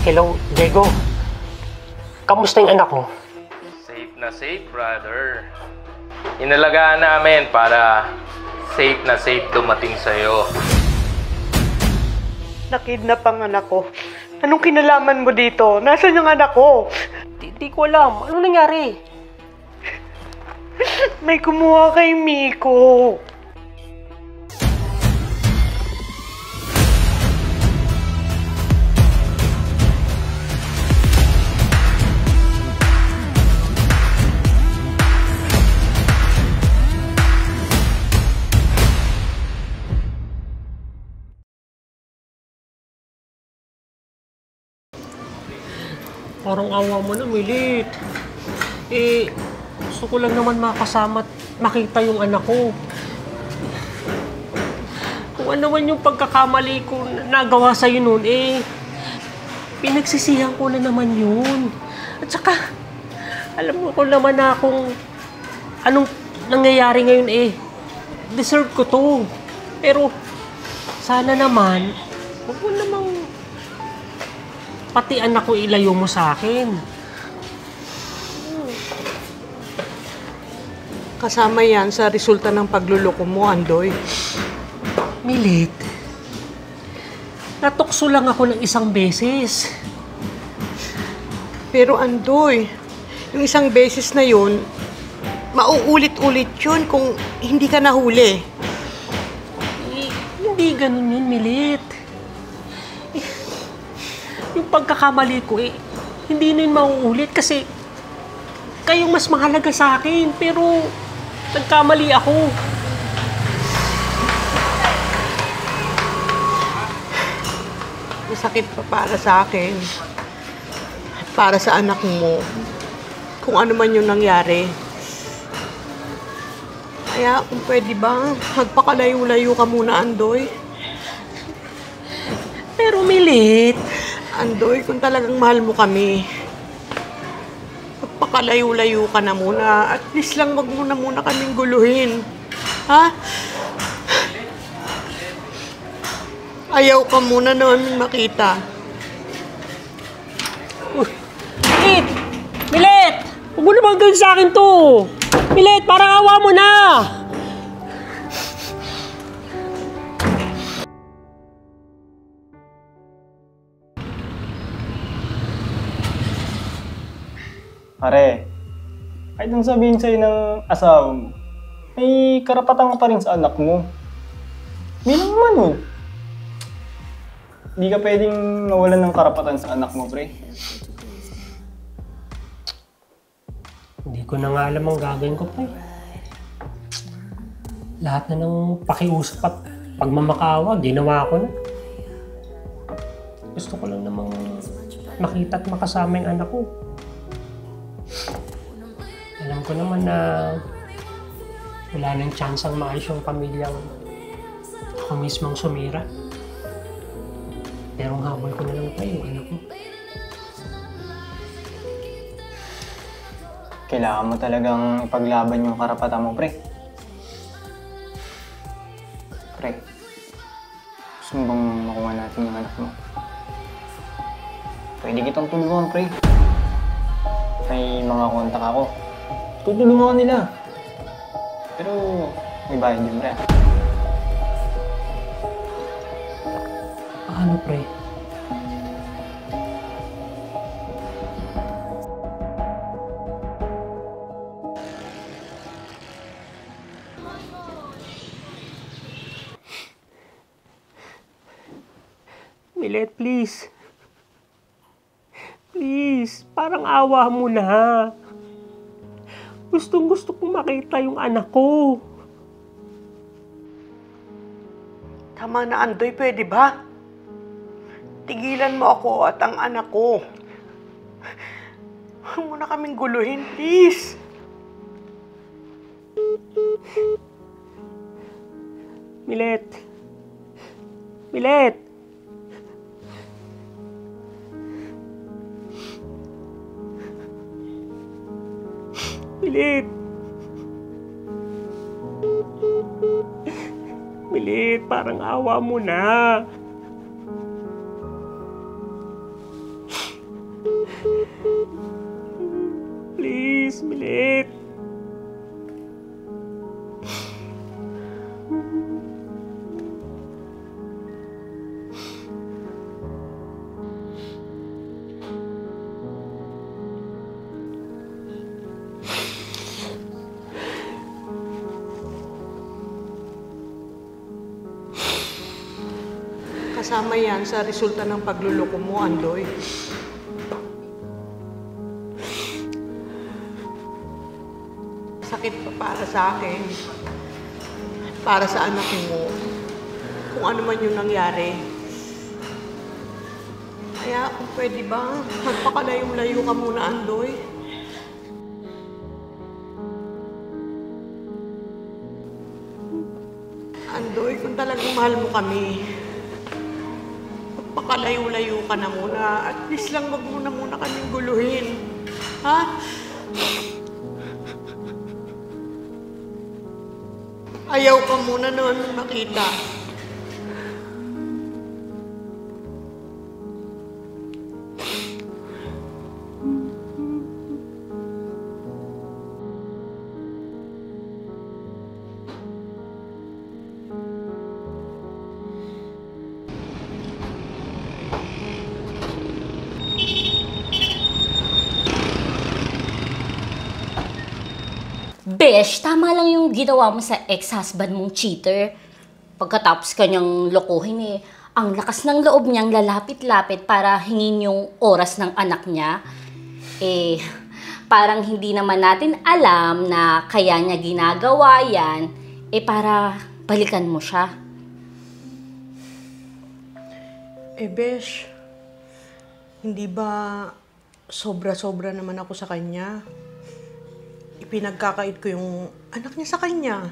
Hello, Diego. Kamusta yung anak mo? Safe na safe, brother. Inalagaan namin para safe na safe dumating sa'yo. Nakidnap ang anak ko. Anong kinalaman mo dito? Nasaan yung anak ko? Di ko alam. Anong nangyari? May kumuha kay Miko. Parang awa mo na, Milit. Gusto ko lang naman makasama at makita yung anak ko. Kung ano man yung pagkakamali ko na nagawa sa'yo noon, pinagsisihan ko na naman yun. At saka, alam mo ko naman na kung anong nangyayari ngayon, deserve ko to. Pero, sana naman, huwag mo namang pati anak ko ilayo mo sa akin. Kasama yan sa resulta ng pagluloko mo, Andoy. Milit, natukso lang ako ng isang beses. Pero Andoy, yung isang beses na yun, mauulit-ulit yun kung hindi ka nahuli. Hindi ganun yun, Milit. Yung pagkakamali ko, hindi na yun mauulit kasi kayong mas mahalaga sa akin, pero nagkamali ako. Masakit pa para sa akin. Para sa anak mo. Kung ano man yung nangyari. Kaya kung pwede ba, magpakalayo-layo ka muna, Andoy. Pero Milit, Andoy, kung talagang mahal mo kami, magpakalayo-layo ka na muna. At least lang wag mo na muna kaming guluhin. Ha? Ayaw ka muna namin makita. Milit! Milit! Huwag mo naman gawin sa akin to! Milit, parang awa mo na! Pare, kahit nang sabihin sa'yo ng asawa mo, may karapatan ka pa rin sa anak mo. May lang naman oh. Hindi ka pwedeng mawalan ng karapatan sa anak mo, pre. Hindi ko na nga alam ang gagawin ko pa. Lahat na ng pakiusap at pagmamakaawa, ginawa ko na. Gusto ko lang namang makita at makasama yung anak ko. Alam ko naman na wala nang chance ang maayos yung pamilyang ako mismong sumira. Pero ang habol ko na lang tayo, yung anak ko. Kailangan mo talagang ipaglaban yung karapatan mo, pre. Pre, gusto mo bang makuha natin yung anak mo? Pwede kitang tulungan, pre. May mga kontak ako. Tutulungan ko nila. Pero may bayad yun, pre. Ano, pre? Milet, please. Please, parang awa mo na. Gustong-gusto kong makita yung anak ko. Tama na, Andoy, pwede ba? Tigilan mo ako at ang anak ko. Huwag mo na kaming guluhin, please. Milet. Milet. Milit. Milit, parang awa mo na. kasama yan sa resulta ng pagluloko mo, Andoy. Sakit pa para sa akin. Para sa anak mo. Kung ano man yung nangyari. Kaya kung pwede ba, magpakalayong-layo ka muna, Andoy. Andoy, kung talagang mahal mo kami, magpakalayo-layo ka na muna. At least lang wag muna kaming guluhin. Ha? Ayaw ka muna naman makita. Besh, tama lang yung ginawa mo sa ex-husband mong cheater. Pagkatapos kanyang lokohin ang lakas ng loob niyang lalapit-lapit para hingin yung oras ng anak niya. Parang hindi naman natin alam na kaya niya ginagawa yan, para balikan mo siya. Besh, hindi ba sobra-sobra naman ako sa kanya? Ipinagkakait ko yung anak niya sa kanya.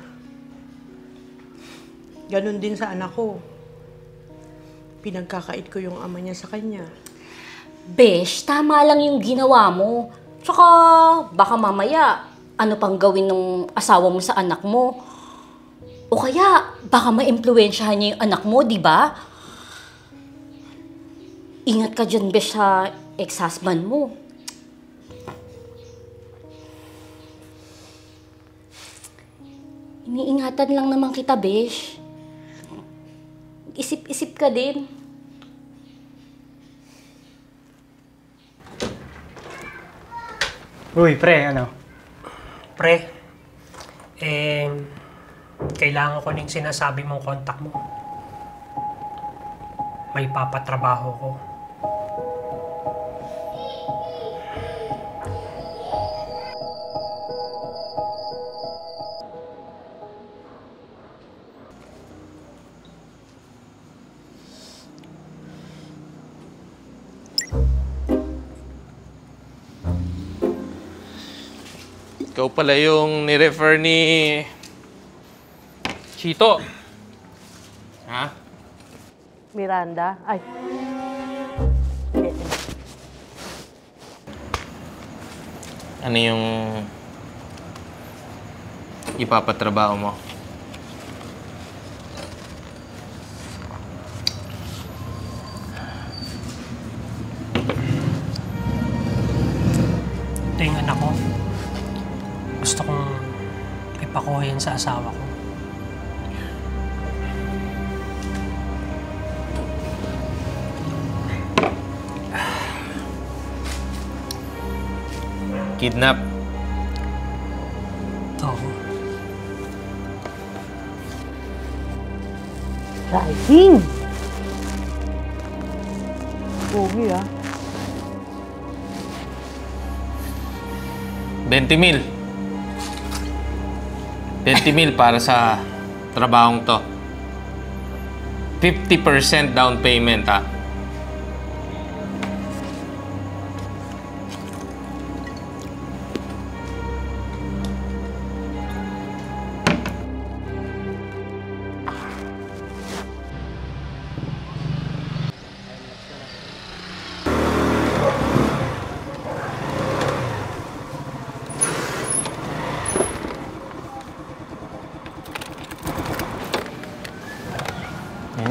Ganon din sa anak ko. Pinagkakait ko yung ama niya sa kanya. Besh, tama lang yung ginawa mo. Tsaka baka mamaya, ano pang gawin ng asawa mo sa anak mo? O kaya, baka ma-impluwensyahan niya yung anak mo, di ba? Ingat ka dyan, Besh, sa ex-husband mo. Iniingatan lang naman kita, Besh. Isip-isip ka din. Uy, pre, ano? Pre, kailangan ko ng sinasabi mong contact mo. May papatrabaho ko. Ikaw pala yung ni-refer ni Chito. Ha? Miranda? Ay. Ano yung ipapatrabaho mo? Ito yung anak ko. Gusto kong ipakuha yan sa asawa ko. Kidnap. Ito. Rising! Pogi, ah. 20,000. 20,000 para sa trabahong to. 50% down payment, ha?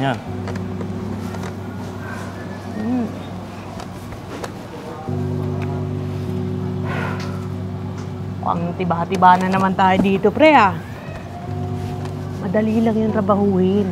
Yan. Ang tiba-tiba na naman tayo dito, pre, ah. Madali lang yung trabahuhin.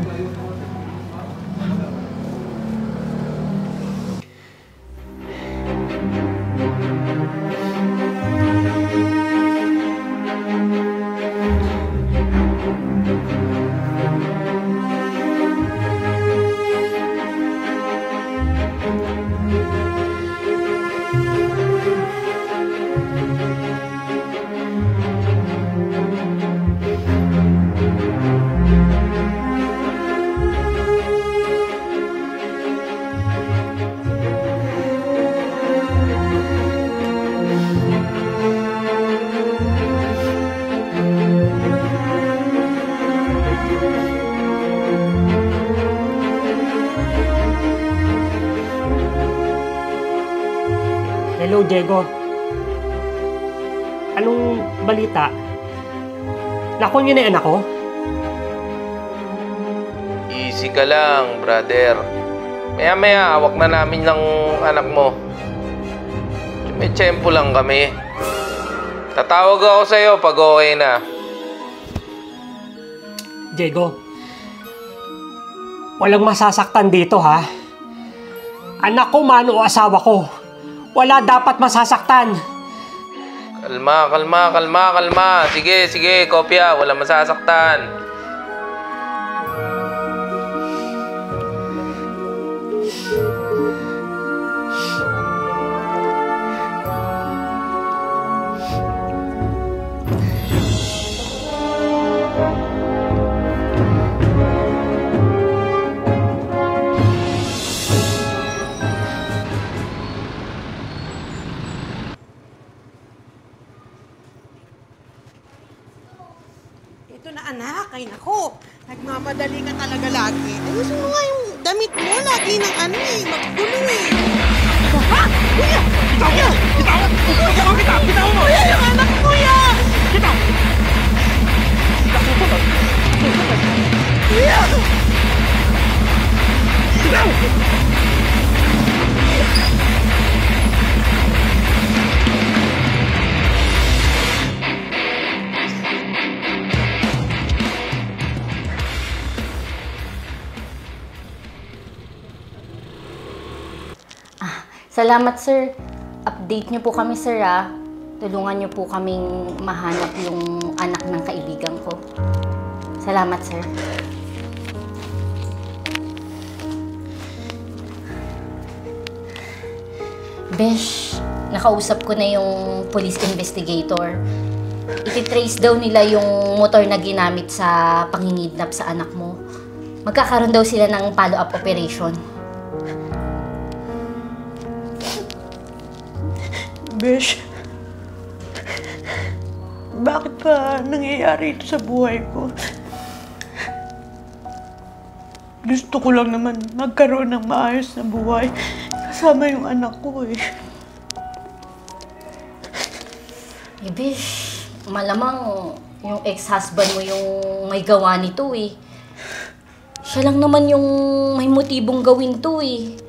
Hello, Diego. Anong balita? Nakuha niyo na yung anak ko? Easy ka lang, brother. Maya-maya, hawak na namin ng anak mo. May tiyempo lang kami. Tatawag ako sa'yo pag okay na. Diego, walang masasaktan dito, ha? Anak ko man o asawa ko, wala dapat masasaktan. Kalma. Sige, kopya. Walang masasaktan. Ito na anak, ay nako. Nagmamadali ka talaga lagi. Ayusin mo nga yung damit mo. Lagi ng maggulo eh. Ha? Kuya! Kuya! Bitaw mo! Kuya, yung anak ko, kuya! Bitaw! Kuya! Bitaw! Salamat, sir. Update niyo po kami, sir, ah. Tulungan niyo po kaming mahanap yung anak ng kaibigan ko. Salamat, sir. Besh, nakausap ko na yung police investigator. Ititrace daw nila yung motor na ginamit sa pangingidnap sa anak mo. Magkakaroon daw sila ng follow-up operation. Besh, bakit pa nangyayari ito sa buhay ko? Gusto ko lang naman magkaroon ng maayos na buhay kasama yung anak ko eh. Besh, malamang yung ex-husband mo yung may gawa nito eh. Siya lang naman yung may motibong gawin to eh.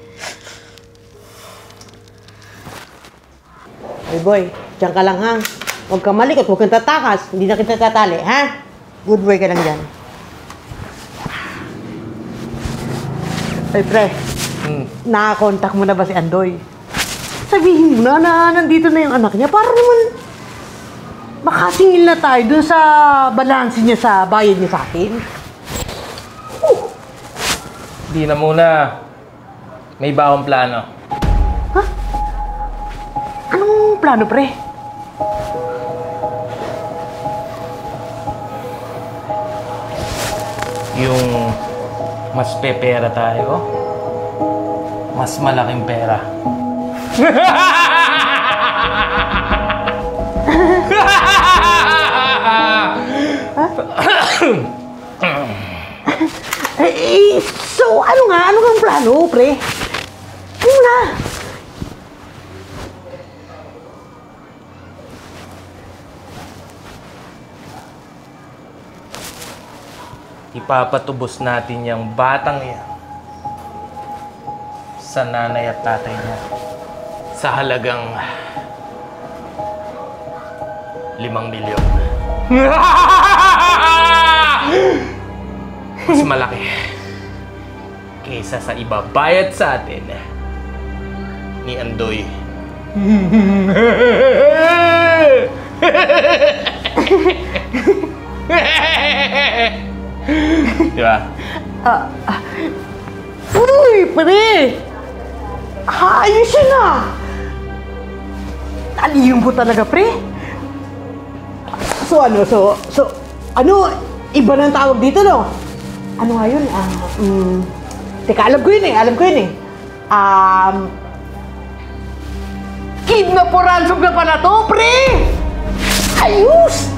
Hey boy, diyan ka lang ha. Huwag kang malikot, huwag kang tatakas. Hindi na kita tatali, ha? Good boy ka lang dyan. Ay pre, nakakontak mo na ba si Andoy? Sabihin mo na nandito na yung anak niya para naman makasingil na tayo dun sa balanse niya sa bayad niya sa akin. Di na muna. May bagong plano. Anong plano, pre? Yung mas pepera tayo, mas malaking pera. So ano nga ang plano, pre? Ano na? Ipapatubos natin yung batang yan sa nanay at tatay niya sa halagang 5 milyon. Mas malaki kaysa sa ibabayad sa atin ni Andoy. Diba? Uy, pre! Ayos yun ah! Aliyong po talaga, pre? So, iba ng tawag dito, no? Ano nga yun? Teka, alam ko yun eh. Kidnap o ransom na pala to, pre! Ayos!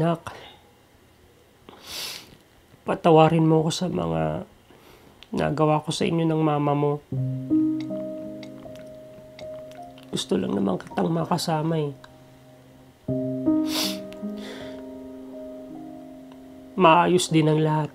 Anak, patawarin mo ko sa mga nagawa ko sa inyo ng mama mo. Gusto lang naman kitang makasama eh. Maayos din ang lahat.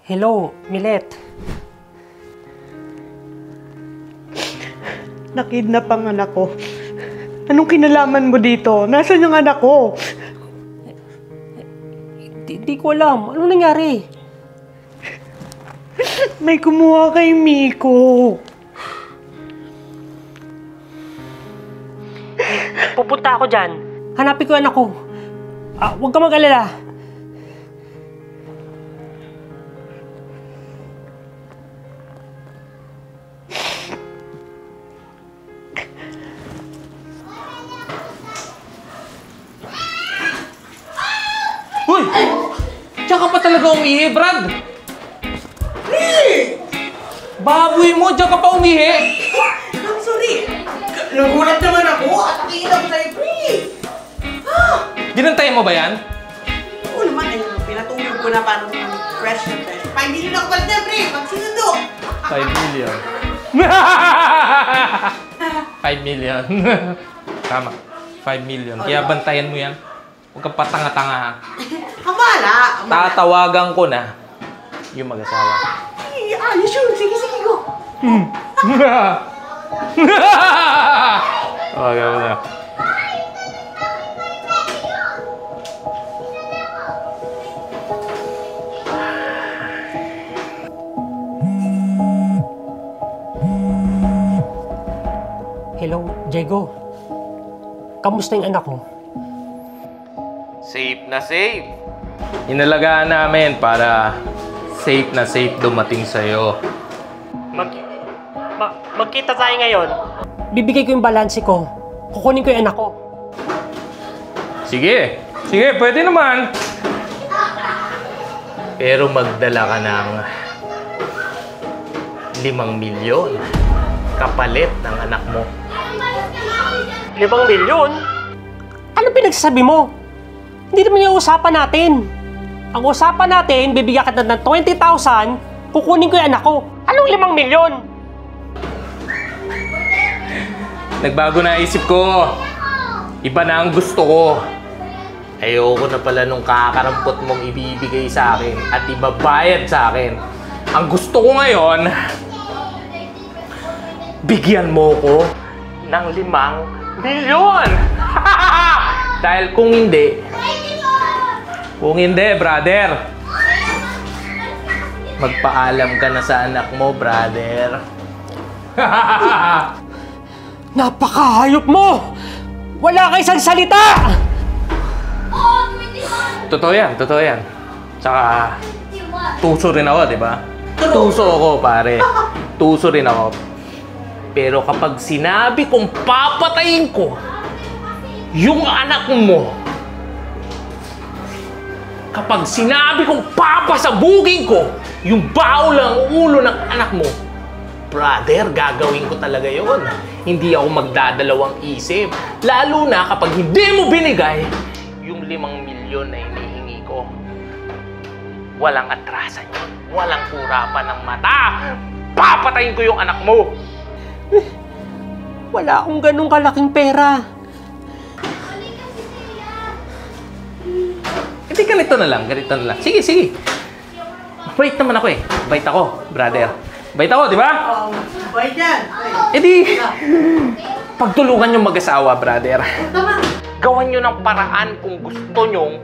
Hello, Milet. Nakidnap ang anak ko. Anong kinalaman mo dito? Nasaan yung anak ko? Di ko alam. Anong nangyari? May kumuha kay Miko. Pupunta ako dyan. Hanapin ko yung anak ko. Huwag ka mag-alala. Uy! Diyan ka pa talaga umihi, Brad! Baboy mo, diyan ka pa umihi! I'm sorry. Nagulat naman ako at nakikita ko sa'yo, pre. Ginantayan mo ba yan? Oo naman, ayun. Pinatulog ko na parang fresh na fresh. 5 million ako pala dyan, pre. Magsinundo. 5 million. 5 million. Tama. 5 million. Kaya bantayan mo yan. Huwag kang patanga-tanga. Kamala. Tatawagan ko na yung mag-asawa. Ay, ayos yun. Sige, sige, go. Okay mo na. Hello, Diego. Kamusta yung anak mo? Safe na safe. Inalagaan namin para safe na safe dumating sa'yo. Magkita tayo ngayon. Bibigay ko yung balanse ko. Kukunin ko yung anak ko. Sige. Sige, pwede naman. Pero magdala ka ng 5 milyon kapalit ng anak mo. 5 milyon? Ano pinagsasabi mo? Hindi naman yung usapan natin. Ang usapan natin, bibigyan ka ng 20,000, kukunin ko yung anak ko. Anong 5 milyon? Nagbago na isip ko. Iba na ang gusto ko. Ayoko na pala nung kakarampot mong ibibigay sa akin at ibabayad sa akin. Ang gusto ko ngayon, bigyan mo ko ng 5 milyon! Dahil kung hindi, brother, magpaalam ka na sa anak mo, brother. Napakahayop mo! Wala ka isang salita! Totoo yan, totoo yan. Tsaka, tuso rin ako, di ba? Tuso ako, pare. Tuso rin ako. Pero kapag sinabi kong papatayin ko yung anak mo, kapag sinabi kong papasabugin ko yung baulang ulo ng anak mo, brother, gagawin ko talaga yon. Hindi ako magdadalawang isip. Lalo na kapag hindi mo binigay yung 5 milyon na hinihingi ko. Walang atrasan yun. Walang kurapan ng mata. Papatayin ko yung anak mo. Wala akong ganong kalaking pera. Hindi, ganito na lang. Ganito na lang. Sige, sige. Bait naman ako eh. Bait ako, brother. Bait ako, di ba? Bye dyan. E di, pagtulungan yung mag-asawa, brother. Gawan nyo ng paraan kung gusto nyong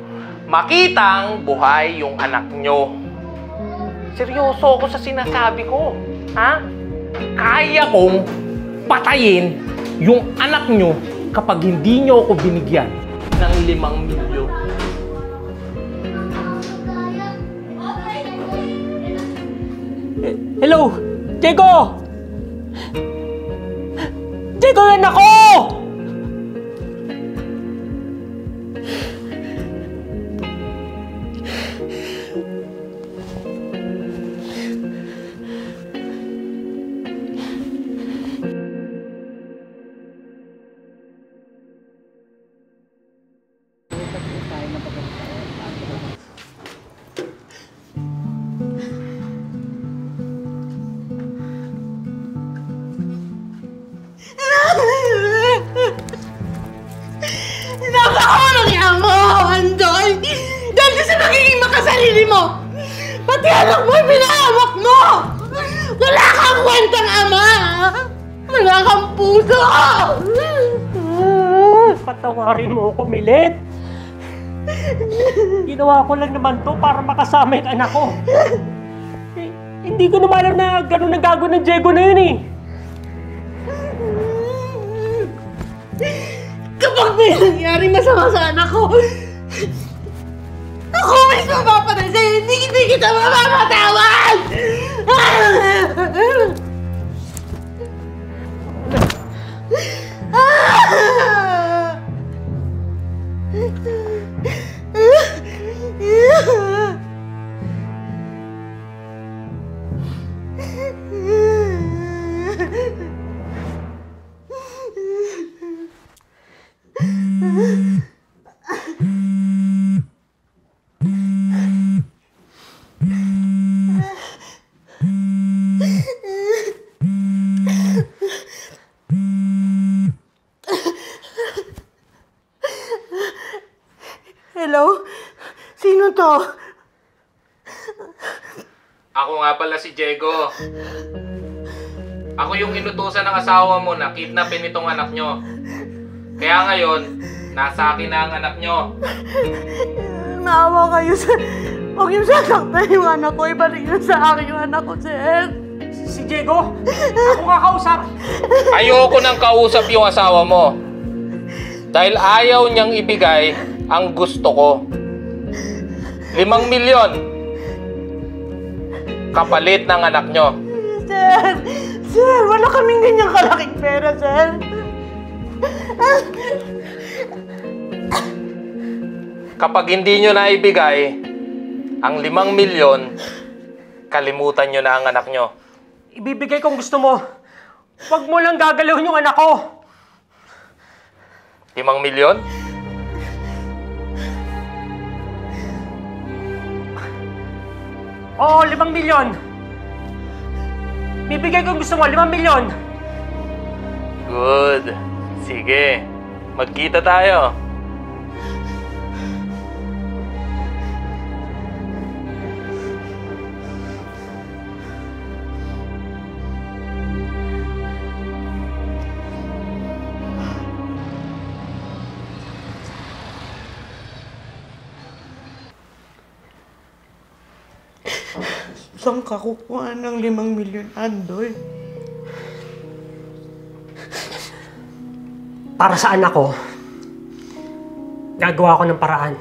makitang buhay yung anak nyo. Seryoso ako sa sinasabi ko. Ha? Kaya kong patayin yung anak nyo kapag hindi niyo ako binigyan ng 5 milyon. Hello? Diego! Diego, yan ako! Napakawalang yan mo, Andoy! Dahil sa nagiging makasarili mo! Pati anak mo, pinahawak mo! Wala kang kwentang ama! Wala kang puso! Patawarin mo ako, Milet. Ginawa ko lang naman to para makasama yung anak ko. Hindi ko naman alam na gano'n ang gagawin ng Diego na yun eh. Kapag may nangyari masama sa anak ko, ako mismo papatay sa'yo, hindi kita mapapatawad! Hello? Sino to? Ako nga pala si Diego. Ako yung inutusan ng asawa mo na kidnapin itong anak nyo. Kaya ngayon, nasa akin na ang anak nyo. Naawa kayo sa... Huwag yung sasaktan yung anak ko. Ibalik nyo sa akin yung anak ko, sir. Si Diego, ako nga kausap. Ayoko nang kausap yung asawa mo. Dahil ayaw niyang ibigay ang gusto ko. 5 milyon. Kapalit ng anak nyo. Sir, wala kaming ganyang kalaking pera, sir. Kapag hindi nyo na ibigay ang 5 milyon, kalimutan nyo na ang anak nyo. Ibibigay kung gusto mo. Huwag mo lang gagalawin yung anak ko. 5 milyon? Oo, 5 milyon. Bibigay kung gusto mo, 5 milyon. Good. Sige. Magkita tayo. Saan ka kukuha ng 5 milyon, Andoy? Para sa anak ko, gagawa ko ng paraan.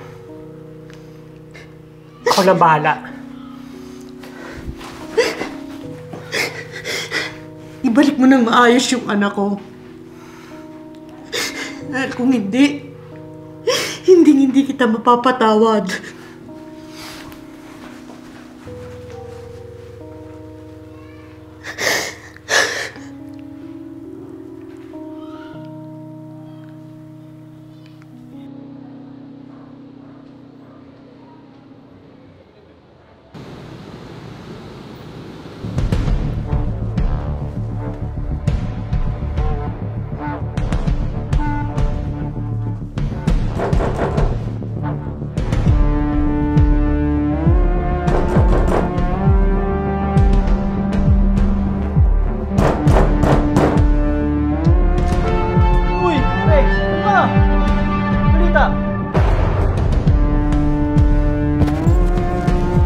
Ako na bahala. Ibalik mo nang maayos yung anak ko. Dahil kung hindi kita mapapatawad.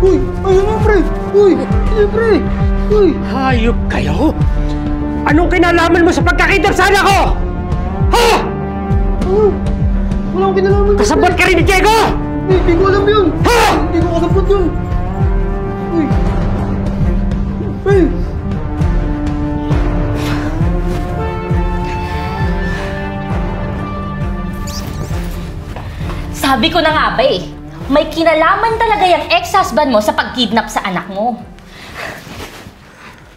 Uy! Ayun na, pre! Uy! Ayun, pre! Uy! Hayop kayo? Anong kinalaman mo sa pagkakidnap sa anak ko? Ha? Wala akong kinalaman. Kasabot ka rin ni Diego! Hindi ko alam yun! Ha? Hindi ko kasabot yun! Uy! Uy! Sabi ko na nga ba eh, may kinalaman talaga yung ex-husband mo sa pag-kidnap sa anak mo.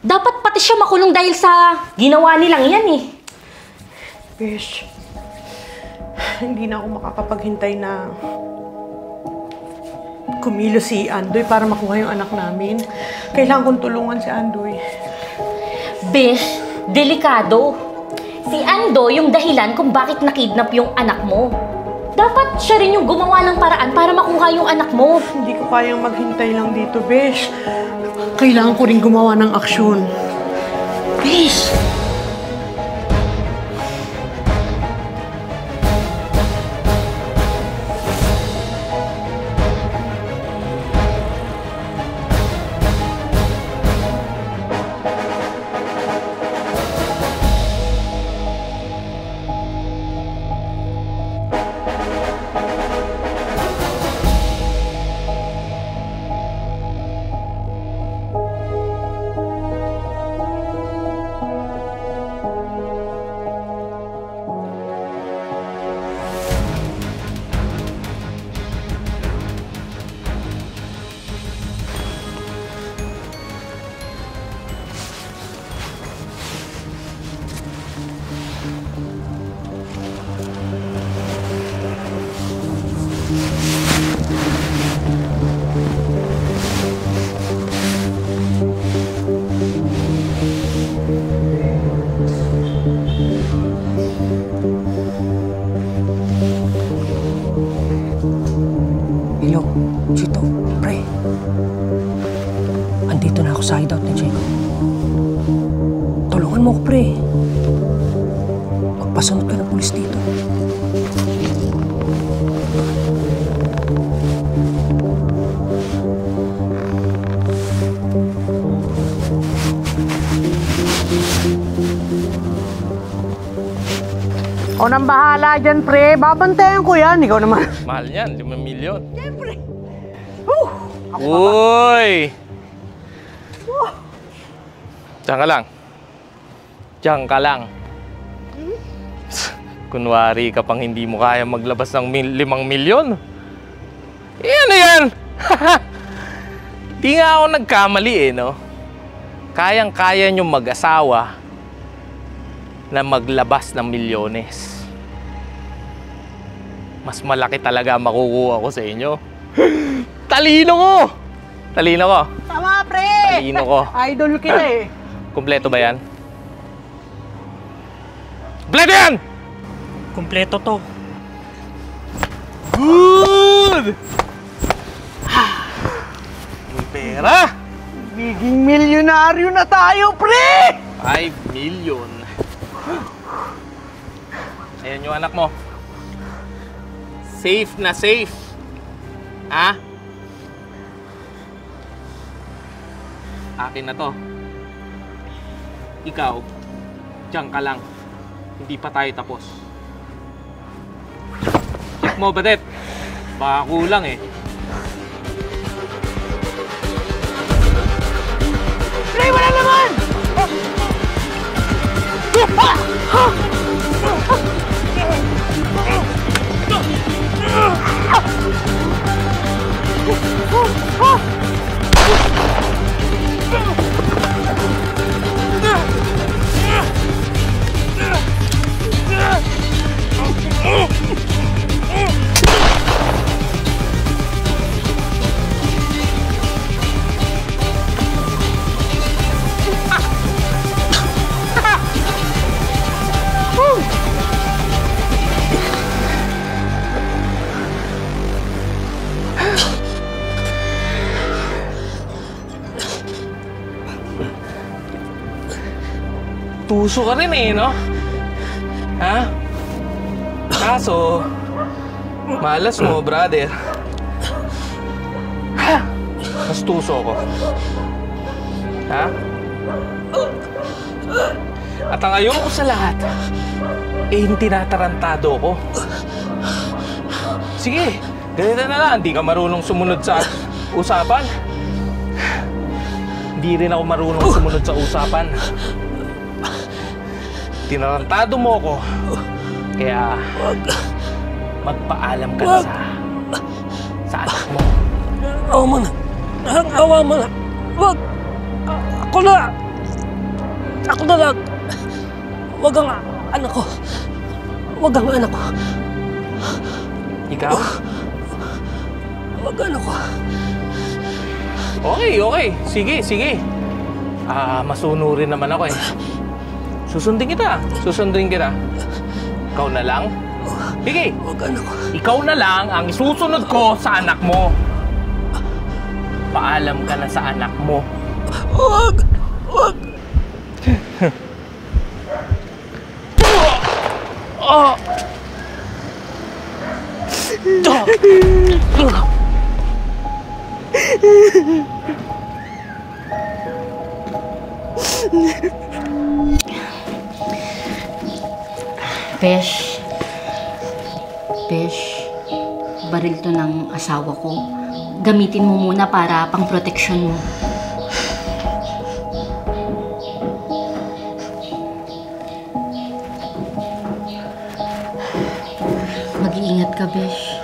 Dapat pati siya makulong dahil sa ginawa nilang yan eh. Besh, hindi na ako makakapaghintay na kumilo si Andoy para makuha yung anak namin. Kailangan kong tulungan si Andoy. Besh, delikado. Si Ando yung dahilan kung bakit nakidnap yung anak mo. Dapat siya rin yung gumawa ng paraan para makuha yung anak mo. Hindi ko kayang maghintay lang dito, Besh. Kailangan ko rin gumawa ng aksyon. Besh! Hello, Chito, pre. Andito na ako sa hideout ni Diego. Tulungan mo ko, pre. Magpasunod ka ng pulis dito. O nang bahala dyan, pre. Babantayan ko yan. Ikaw naman. Mahal yan, 5 milyon. Siyempre. Uy! Diyan ka lang. Diyan ka lang. Kunwari ka pang hindi mo kaya maglabas ng 5 milyon. Ano yan? Di nga ako nagkamali eh, no? Kayang-kaya nyo mag-asawa na maglabas ng milyones. Mas malaki talaga makukuha ko sa inyo. Talino ko! Talino ko. Tama, pre. Talino ko. Idol kita eh. Kumpleto ba yan? Kumpleto yan! Kumpleto to. Good! May pera! Biging milyonaryo na tayo, pre! 5 million. Ayan yung anak mo. Safe na safe. Ha? Akin na to. Ikaw, diyan ka lang. Hindi pa tayo tapos. Check mo, Badet. Baka kulang eh. Pre, wala naman! Tuso ka rin eh, no? Ha? Kaso, malas mo, brother. Ha? Mas tuso ko. Ha? At ang ayoko sa lahat, Eh, hindi tinatarantado ko. Sige, ganito na lang. Hindi ka marunong sumunod sa usapan. Hindi rin ako marunong sumunod sa usapan. Tinarantado mo ko. Kaya, magpaalam ka na sa anak mo. Awa mo na. Awa mo na. Wag. Ako na. Ako na lang. Wag ang anak ko. Wag ang anak ko. Ikaw? Wag anak ko. Okay. Sige. Masunurin naman ako eh. Susundin kita. Ikaw na lang? Sige. Wag anak ko. Ikaw na lang ang isusunod ko sa anak mo. Paalam ka na sa anak mo. Wag. Besh, baril to ng asawa ko. Gamitin mo muna para pang proteksyon mo. Mag-iingat ka, Besh.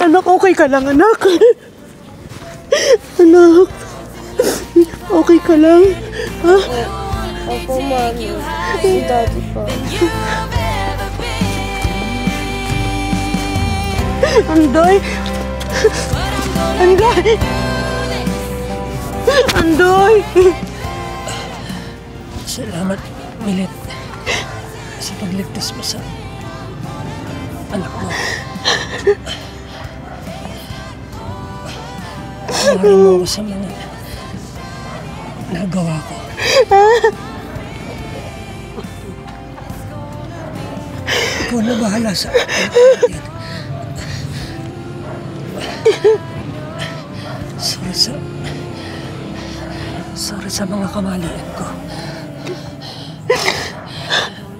Anak, okay ka lang, anak. Anak, okay ka lang? Ha? Opo, Mami. Si Daddy po. Andoy! Salamat, Milet. Sa pagligtas mo sa anak mo. Maraming mo ako sa mga nagawa ko. Ikaw na bahala sa atin. Sorry sa mga kamalian ko.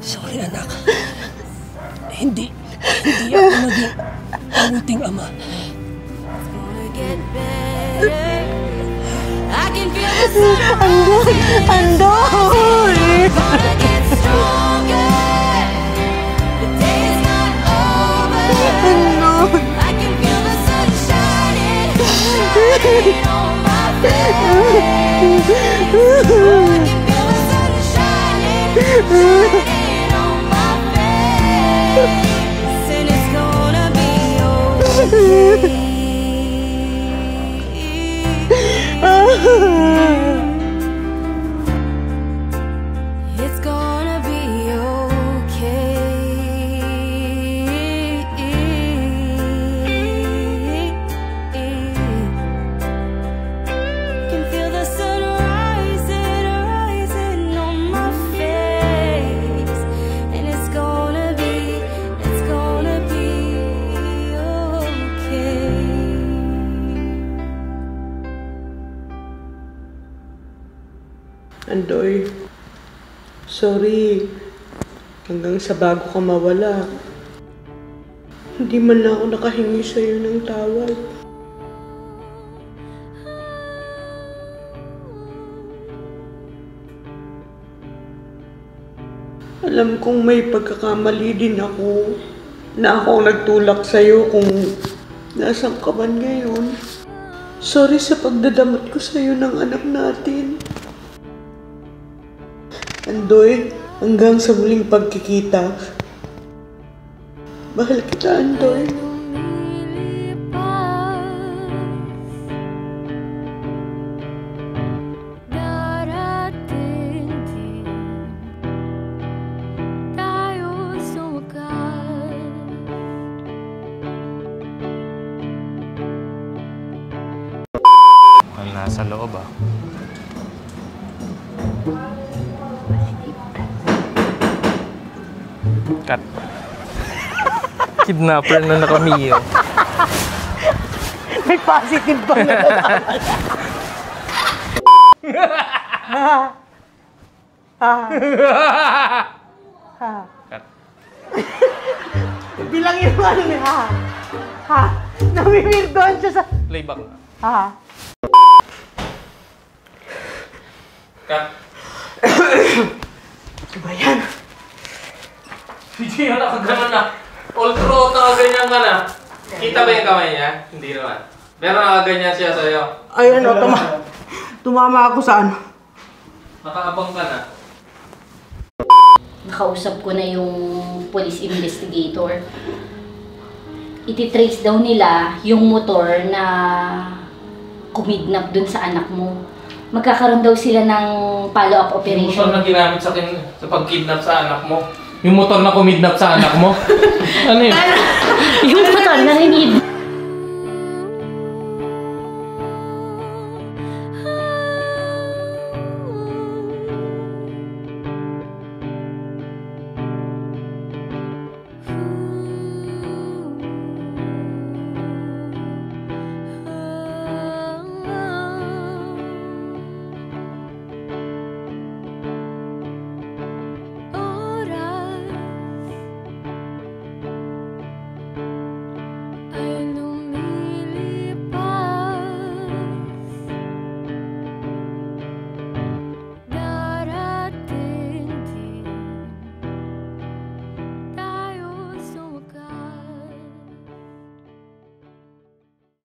Sorry, anak. Hindi ako naging mabuting ama. Andoy! It's gonna be okay. Can feel the sun rising on my face, and it's gonna be okay. Andoy, sorry. Hanggang sa bago ka mawala, hindi man lang ako nakahingi sa'yo ng tawad. Alam kong may pagkakamali din ako na ako ang nagtulak sa'yo kung nasaan ka man ngayon. Sorry sa pagdadamot ko sa'yo ng anak natin. Andoy, hanggang sa muling pagkikita. Mahal kita, Andoy. Nasa loob ah. Cut. Kidnapper na nakamiyo. May positive bang nalalaman? Bilangin mo ano niya, ha? Namimildoan siya sa... Playback. Ha? Cut. Ano ba yan? Hindi na nakaganon na. All throughout nakaganyan ka na. Kita ba yung kamay niya? Hindi naman. Pero nakaganyan siya sa'yo. Ay, ano, tumama ako sa ano. Nakaabang ka na. Nakausap ko na yung police investigator. Ititrace daw nila yung motor na kumidnap dun sa anak mo. Magkakaroon daw sila ng follow-up Yung operation. motor na ginamit sa akin sa pag-kidnap sa anak mo. Yung motor na kumidnap sa anak mo. Ano yun? Yung motor na rinid.